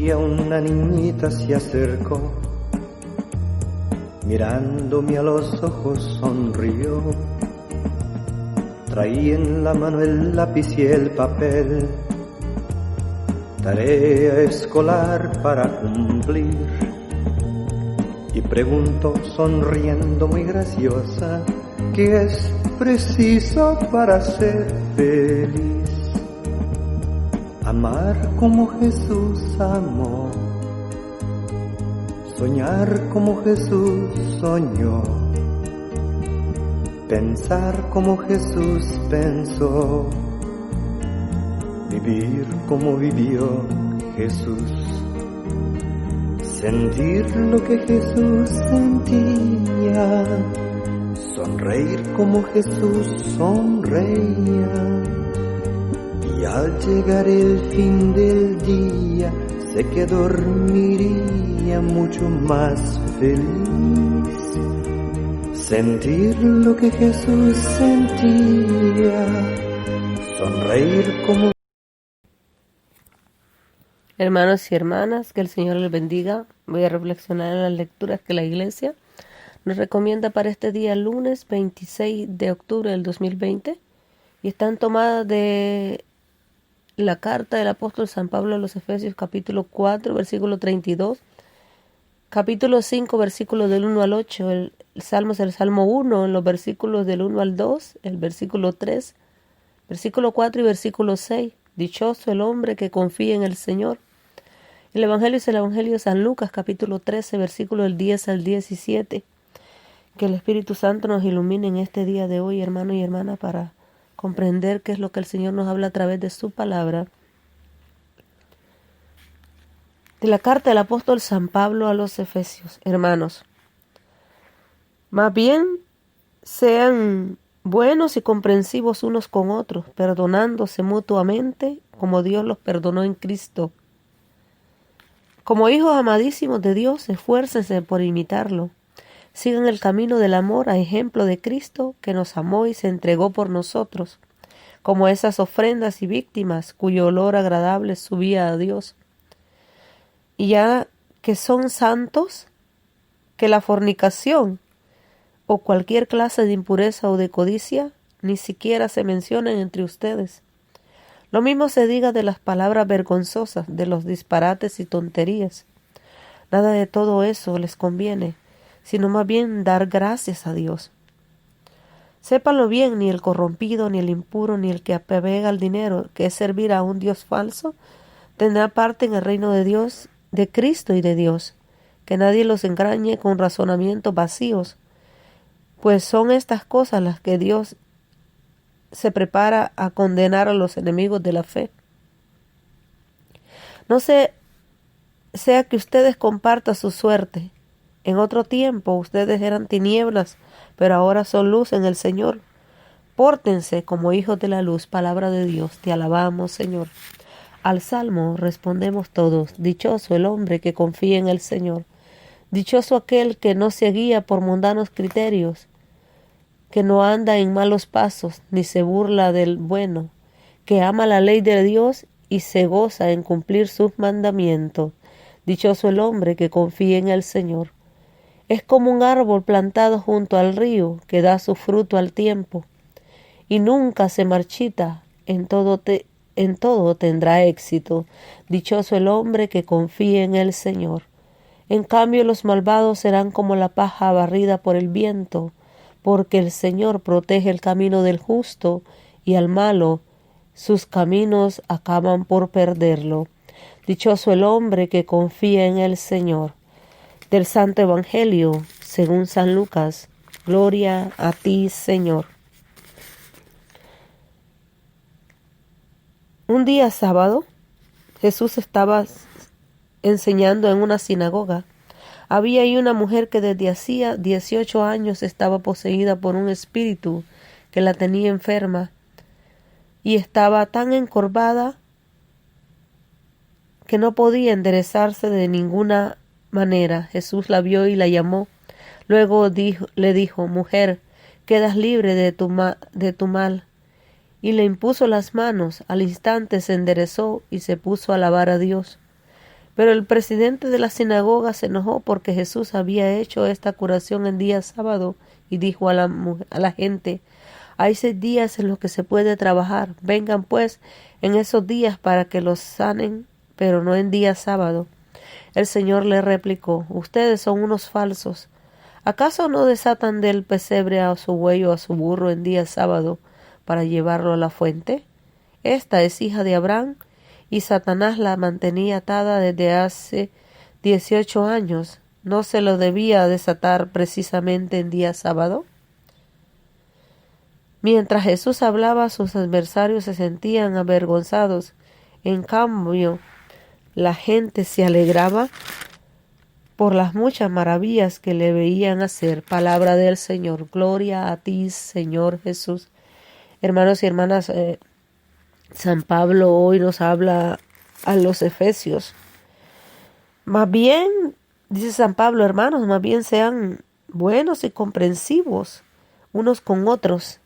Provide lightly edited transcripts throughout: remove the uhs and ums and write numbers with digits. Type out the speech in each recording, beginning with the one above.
día una niñita se acercó, mirándome a los ojos sonrió. Traía en la mano el lápiz y el papel, tarea escolar para cumplir. Y preguntó sonriendo muy graciosa, ¿qué es preciso para ser feliz? Amar como Jesús amó, soñar como Jesús soñó, pensar como Jesús pensó, vivir como vivió Jesús, sentir lo que Jesús sentía, sonreír como Jesús sonreía. Y al llegar el fin del día, sé que dormiría mucho más feliz. Sentir lo que Jesús sentía, sonreír como... Hermanos y hermanas, que el Señor les bendiga. Voy a reflexionar en las lecturas que la Iglesia nos recomienda para este día, lunes 26 de octubre del 2020, y están tomadas de la carta del apóstol San Pablo a los Efesios, capítulo 4, versículo 32, capítulo 5, versículos del 1 al 8, el Salmo es el Salmo 1, en los versículos del 1 al 2, el versículo 3, versículo 4 y versículo 6. Dichoso el hombre que confía en el Señor. El Evangelio es el Evangelio de San Lucas, capítulo 13, versículo del 10 al 17. Que el Espíritu Santo nos ilumine en este día de hoy, hermano y hermana, para comprender qué es lo que el Señor nos habla a través de su palabra. De la carta del apóstol San Pablo a los Efesios. Hermanos, más bien sean buenos y comprensivos unos con otros, perdonándose mutuamente como Dios los perdonó en Cristo. Como hijos amadísimos de Dios, esfuércense por imitarlo. Sigan el camino del amor a ejemplo de Cristo, que nos amó y se entregó por nosotros, como esas ofrendas y víctimas cuyo olor agradable subía a Dios. Y ya que son santos, que la fornicación o cualquier clase de impureza o de codicia ni siquiera se mencionen entre ustedes. Lo mismo se diga de las palabras vergonzosas, de los disparates y tonterías. Nada de todo eso les conviene, sino más bien dar gracias a Dios. Sépanlo bien, ni el corrompido, ni el impuro, ni el que apega al dinero, que es servir a un Dios falso, tendrá parte en el reino de Dios, de Cristo y de Dios. Que nadie los engañe con razonamientos vacíos, pues son estas cosas las que Dios se prepara a condenar a los enemigos de la fe. No sea que ustedes compartan su suerte. En otro tiempo ustedes eran tinieblas, pero ahora son luz en el Señor. Pórtense como hijos de la luz, palabra de Dios. Te alabamos, Señor. Al salmo respondemos todos: dichoso el hombre que confía en el Señor. Dichoso aquel que no se guía por mundanos criterios, que no anda en malos pasos, ni se burla del bueno, que ama la ley de Dios y se goza en cumplir sus mandamientos. Dichoso el hombre que confía en el Señor. Es como un árbol plantado junto al río, que da su fruto al tiempo, y nunca se marchita, en todo tendrá éxito. Dichoso el hombre que confía en el Señor. En cambio, los malvados serán como la paja barrida por el viento, porque el Señor protege el camino del justo, y al malo sus caminos acaban por perderlo. Dichoso el hombre que confía en el Señor. Del Santo Evangelio, según San Lucas. Gloria a ti, Señor. Un día sábado, Jesús estaba enseñando en una sinagoga. Había ahí una mujer que desde hacía 18 años estaba poseída por un espíritu que la tenía enferma y estaba tan encorvada que no podía enderezarse de ninguna manera. Jesús la vio y la llamó. Luego le dijo: mujer, quedas libre de tu mal. Y le impuso las manos. Al instante se enderezó y se puso a alabar a Dios. Pero el presidente de la sinagoga se enojó porque Jesús había hecho esta curación en día sábado y dijo a la gente: hay 6 días en los que se puede trabajar. Vengan pues en esos días para que los sanen, pero no en día sábado. El Señor le replicó: ustedes son unos falsos. ¿Acaso no desatan del pesebre a su buey o a su burro en día sábado para llevarlo a la fuente? Esta es hija de Abraham, y Satanás la mantenía atada desde hace 18 años. ¿No se lo debía desatar precisamente en día sábado? Mientras Jesús hablaba, sus adversarios se sentían avergonzados. En cambio, la gente se alegraba por las muchas maravillas que le veían hacer. Palabra del Señor. Gloria a ti, Señor Jesús. Hermanos y hermanas, San Pablo hoy nos habla a los efesios. Más bien, dice San Pablo, hermanos, más bien sean buenos y comprensivos unos con otros.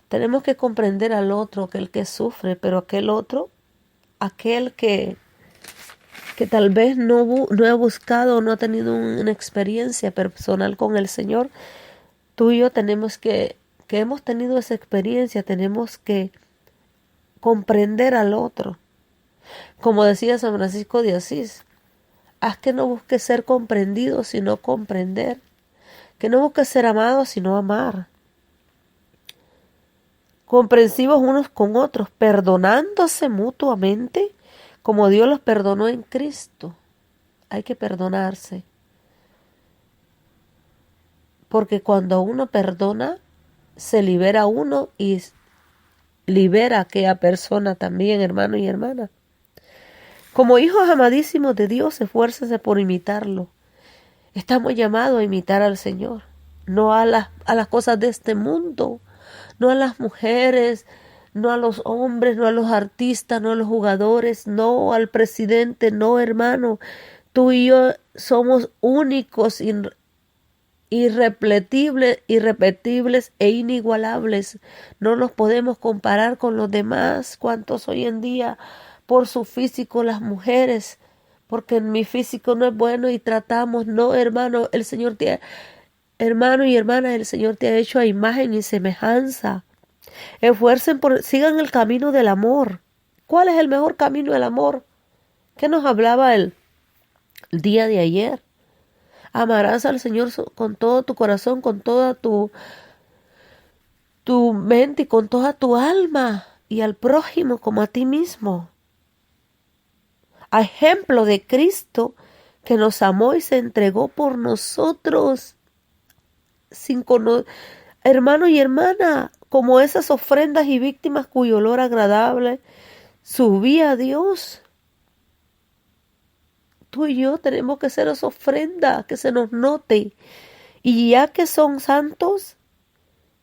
Tenemos que comprender al otro, aquel que sufre, pero aquel otro, aquel que tal vez no ha buscado o no ha tenido una experiencia personal con el Señor. Tú y yo tenemos que hemos tenido esa experiencia, tenemos que comprender al otro. Como decía San Francisco de Asís, haz que no busques ser comprendido, sino comprender. Que no busques ser amado, sino amar. Comprensivos unos con otros, perdonándose mutuamente, como Dios los perdonó en Cristo. Hay que perdonarse. Porque cuando uno perdona, se libera uno y libera a aquella persona también, hermano y hermana. Como hijos amadísimos de Dios, esfuércese por imitarlo. Estamos llamados a imitar al Señor, no a las cosas de este mundo, no a las mujeres, no a los hombres, no a los artistas, no a los jugadores, no al presidente, no, hermano. Tú y yo somos únicos, irrepetibles e inigualables. No nos podemos comparar con los demás. ¿Cuántos hoy en día por su físico las mujeres? Porque mi físico no es bueno y tratamos. No, hermano, hermano y hermana, el Señor te ha hecho a imagen y semejanza. Sigan el camino del amor. ¿Cuál es el mejor camino del amor? ¿Qué nos hablaba el día de ayer? Amarás al Señor con todo tu corazón, con toda tu mente y con toda tu alma, y al prójimo como a ti mismo. A ejemplo de Cristo, que nos amó y se entregó por nosotros, hermano y hermana, como esas ofrendas y víctimas cuyo olor agradable subía a Dios. Tú y yo tenemos que ser esa ofrenda, que se nos note. Y ya que son santos,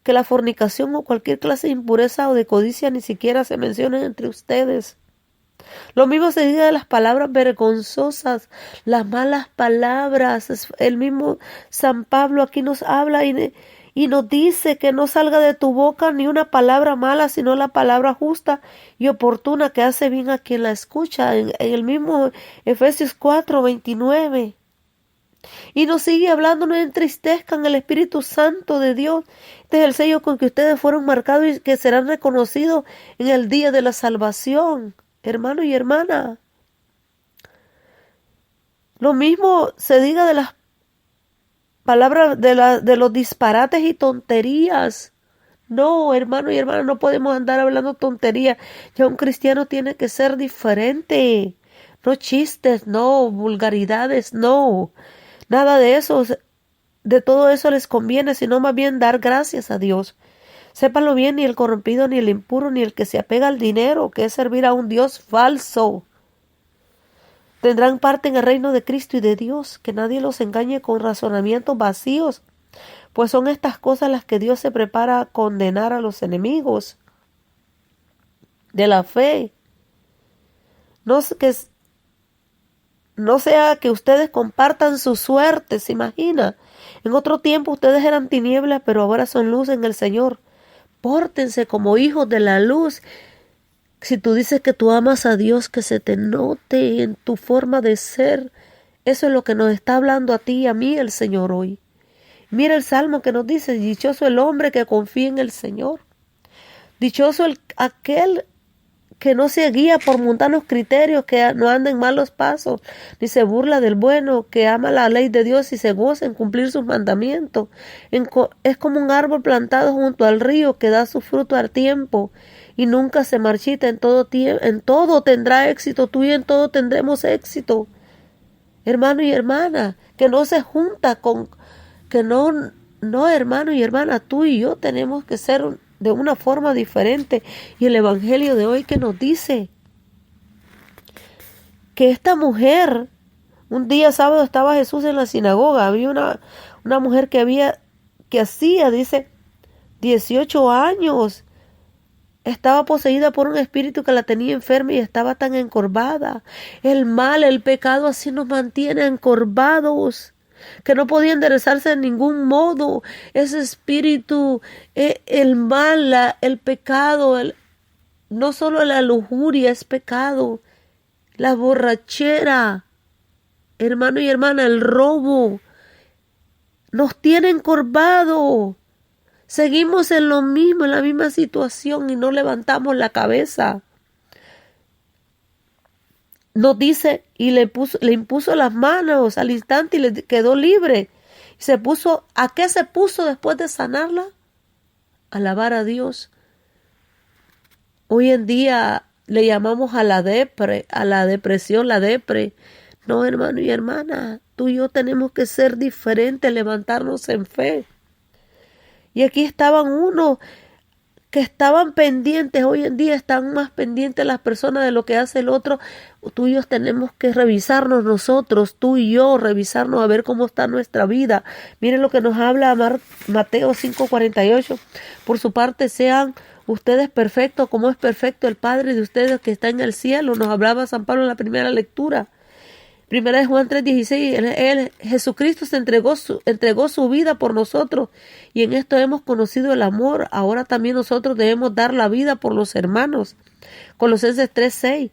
que la fornicación o cualquier clase de impureza o de codicia ni siquiera se mencionen entre ustedes. Lo mismo se diga de las palabras vergonzosas, las malas palabras. El mismo San Pablo aquí nos habla y nos dice que no salga de tu boca ni una palabra mala, sino la palabra justa y oportuna que hace bien a quien la escucha. En el mismo Efesios 4:29. Y nos sigue hablando: no entristezcan el Espíritu Santo de Dios. Este es el sello con que ustedes fueron marcados y que serán reconocidos en el día de la salvación. Hermano y hermana, lo mismo se diga de las palabras de los disparates y tonterías. No, hermano y hermana, no podemos andar hablando tonterías. Ya un cristiano tiene que ser diferente. No chistes, no vulgaridades, no. Nada de eso, de todo eso les conviene, sino más bien dar gracias a Dios. Sépalo bien, ni el corrompido, ni el impuro, ni el que se apega al dinero, que es servir a un Dios falso, tendrán parte en el reino de Cristo y de Dios. Que nadie los engañe con razonamientos vacíos, pues son estas cosas las que Dios se prepara a condenar a los enemigos de la fe. No sea que ustedes compartan su suerte, ¿se imagina? En otro tiempo ustedes eran tinieblas, pero ahora son luz en el Señor. Pórtense como hijos de la luz. Si tú dices que tú amas a Dios, que se te note en tu forma de ser. Eso es lo que nos está hablando a ti y a mí el Señor hoy. Mira el Salmo que nos dice, dichoso el hombre que confía en el Señor. Dichoso aquel que no se guía por mundanos criterios, que no anda en malos pasos, ni se burla del bueno, que ama la ley de Dios y se goza en cumplir sus mandamientos. Es como un árbol plantado junto al río que da su fruto al tiempo y nunca se marchita. En todo tendrá éxito, tú y en todo tendremos éxito. Hermano y hermana, que no se junta con, que no, hermano y hermana, tú y yo tenemos que ser de una forma diferente. Y el evangelio de hoy que nos dice que esta mujer, un día sábado estaba Jesús en la sinagoga, había una mujer que hacía, dice, 18 años, estaba poseída por un espíritu que la tenía enferma y estaba tan encorvada. El mal, el pecado así nos mantiene encorvados, que no podía enderezarse de ningún modo. Ese espíritu, el mal, el pecado, no solo la lujuria es pecado, la borrachera, hermano y hermana, el robo, nos tiene encorvado. Seguimos en lo mismo, en la misma situación y no levantamos la cabeza. Nos dice, y le impuso las manos al instante y le quedó libre. ¿A qué se puso después de sanarla? A alabar a Dios. Hoy en día le llamamos a la depresión, la depre. No, hermano y hermana, tú y yo tenemos que ser diferentes, levantarnos en fe. Y aquí estaban unos que estaban pendientes, hoy en día están más pendientes las personas de lo que hace el otro. Tú y yo tenemos que revisarnos nosotros, tú y yo, revisarnos a ver cómo está nuestra vida. Miren lo que nos habla Mateo 5:48. Por su parte, sean ustedes perfectos como es perfecto el Padre de ustedes que está en el cielo. Nos hablaba San Pablo en la primera lectura. Primera de Juan 3:16, Jesucristo se entregó su vida por nosotros y en esto hemos conocido el amor. Ahora también nosotros debemos dar la vida por los hermanos. Colosenses 3:6,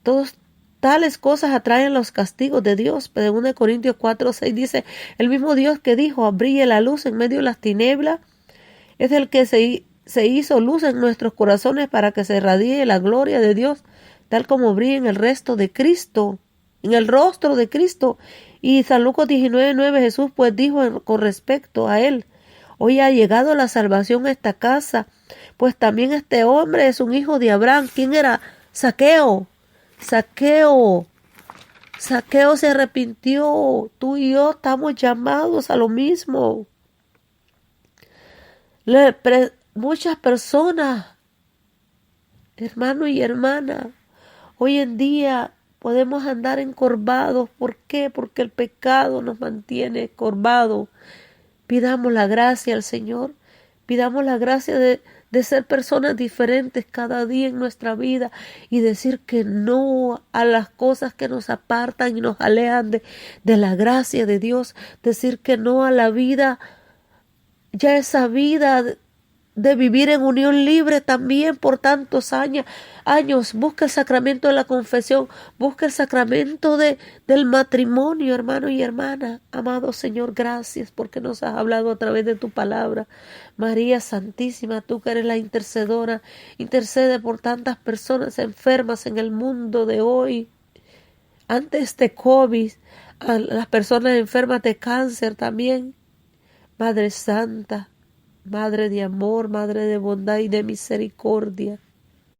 todas tales cosas atraen los castigos de Dios. 2 Corintios 4:6 dice, el mismo Dios que dijo, brille la luz en medio de las tinieblas, es el que se hizo luz en nuestros corazones para que se irradie la gloria de Dios, tal como brilla en el rostro de Cristo. Y San Lucas 19:9, Jesús pues dijo con respecto a él, hoy ha llegado la salvación a esta casa, pues también este hombre es un hijo de Abraham. ¿Quién era? Zaqueo se arrepintió. Tú y yo estamos llamados a lo mismo. Muchas personas, hermano y hermana, hoy en día podemos andar encorvados. ¿Por qué? Porque el pecado nos mantiene encorvados. Pidamos la gracia al Señor. Pidamos la gracia de ser personas diferentes cada día en nuestra vida y decir que no a las cosas que nos apartan y nos alejan de la gracia de Dios. Decir que no a la vida, ya esa vida de vivir en unión libre también por tantos años. Busca el sacramento de la confesión, busca el sacramento del matrimonio, hermano y hermana. Amado Señor, gracias porque nos has hablado a través de tu palabra. María Santísima, tú que eres la intercedora, intercede por tantas personas enfermas en el mundo de hoy. Ante este COVID, a las personas enfermas de cáncer también. Madre Santa, Madre de amor, Madre de bondad y de misericordia.